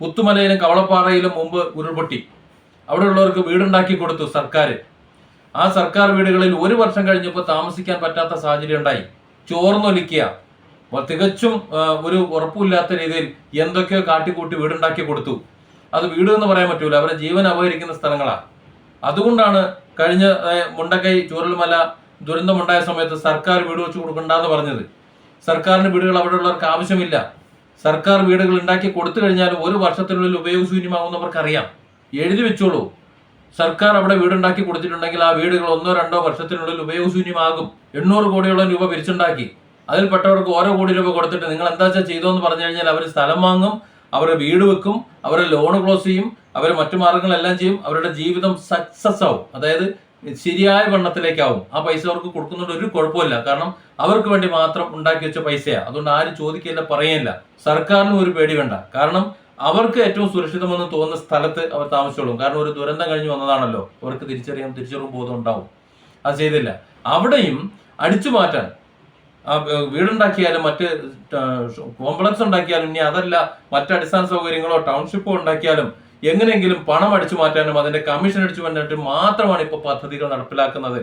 പുത്തുമലയിലും കവളപ്പാറയിലും മുമ്പ് ഉരുൾപൊട്ടി. അവിടെയുള്ളവർക്ക് വീടുണ്ടാക്കി കൊടുത്തു സർക്കാർ. ആ സർക്കാർ വീടുകളിൽ 1 വർഷം കഴിഞ്ഞപ്പോൾ താമസിക്കാൻ പറ്റാത്ത സാഹചര്യം ഉണ്ടായി. ചോർന്നൊലിക്കുക, തികച്ചും ഒരു ഉറപ്പില്ലാത്ത രീതിയിൽ എന്തൊക്കെയോ കാട്ടിക്കൂട്ടി വീടുണ്ടാക്കി കൊടുത്തു. അത് വീട് എന്ന് പറയാൻ പറ്റൂല, അവരെ ജീവൻ അപഹരിക്കുന്ന സ്ഥലങ്ങളാണ്. അതുകൊണ്ടാണ് കഴിഞ്ഞ മുണ്ടക്കൈ ചൂരൽമല ദുരന്തമുണ്ടായ സമയത്ത് സർക്കാർ വീട് വെച്ച് കൊടുക്കണ്ടെന്ന് പറഞ്ഞത്. സർക്കാരിന്റെ വീടുകൾ അവിടെയുള്ളവർക്ക് ആവശ്യമില്ല. സർക്കാർ വീടുകൾ ഉണ്ടാക്കി കൊടുത്തു കഴിഞ്ഞാൽ 1 വർഷത്തിനുള്ളിൽ ഉപയോഗശൂന്യമാകുന്നവർക്കറിയാം. എഴുതി വെച്ചോളൂ, സർക്കാർ അവിടെ വീടുണ്ടാക്കി കൊടുത്തിട്ടുണ്ടെങ്കിൽ ആ വീടുകൾ 1-2 വർഷത്തിനുള്ളിൽ ഉപയോഗശൂന്യമാകും. 800 കോടിയോളം രൂപ പിരിച്ചുണ്ടാക്കി. അതിൽപ്പെട്ടവർക്ക് ഓരോ കോടി രൂപ കൊടുത്തിട്ട് നിങ്ങൾ എന്താ വെച്ചാൽ ചെയ്തോന്ന് പറഞ്ഞു കഴിഞ്ഞാൽ അവർ സ്ഥലം വാങ്ങും, അവരുടെ വീട് വെക്കും, അവരുടെ ലോൺ ക്ലോസ് ചെയ്യും, അവർ മറ്റു മാർഗങ്ങളെല്ലാം ചെയ്യും. അവരുടെ ജീവിതം സക്സസ് ആവും, അതായത് ശരിയായ വണ്ണത്തിലേക്കാവും. ആ പൈസ അവർക്ക് കൊടുക്കുന്നതുകൊണ്ട് ഒരു കുഴപ്പമില്ല. കാരണം അവർക്ക് വേണ്ടി മാത്രം ഉണ്ടാക്കി വെച്ച പൈസയാണ്. അതുകൊണ്ട് ആരും ചോദിക്കില്ല, പറയില്ല. സർക്കാരിനും ഒരു പേടി വേണ്ട. കാരണം അവർക്ക് ഏറ്റവും സുരക്ഷിതമെന്ന് തോന്നുന്ന സ്ഥലത്ത് അവർ താമസിച്ചോളും. കാരണം ഒരു ദുരന്തം കഴിഞ്ഞ് വന്നതാണല്ലോ, അവർക്ക് തിരിച്ചറിവ് ബോധം ഉണ്ടാവും. അത് ചെയ്തില്ല. അവിടെയും അടിച്ചു മാറ്റാൻ വീടുണ്ടാക്കിയാലും മറ്റ് കോംപ്ലക്സ് ഉണ്ടാക്കിയാലും, ഇനി അതല്ല മറ്റ് അടിസ്ഥാന സൗകര്യങ്ങളോ ടൗൺഷിപ്പോ ഉണ്ടാക്കിയാലും എങ്ങനെയെങ്കിലും പണം അടിച്ചു മാറ്റാനും അതിന്റെ കമ്മീഷൻ അടിച്ചു മാറ്റാനും മാത്രമാണ് ഇപ്പോൾ പദ്ധതികൾ നടപ്പിലാക്കുന്നത്.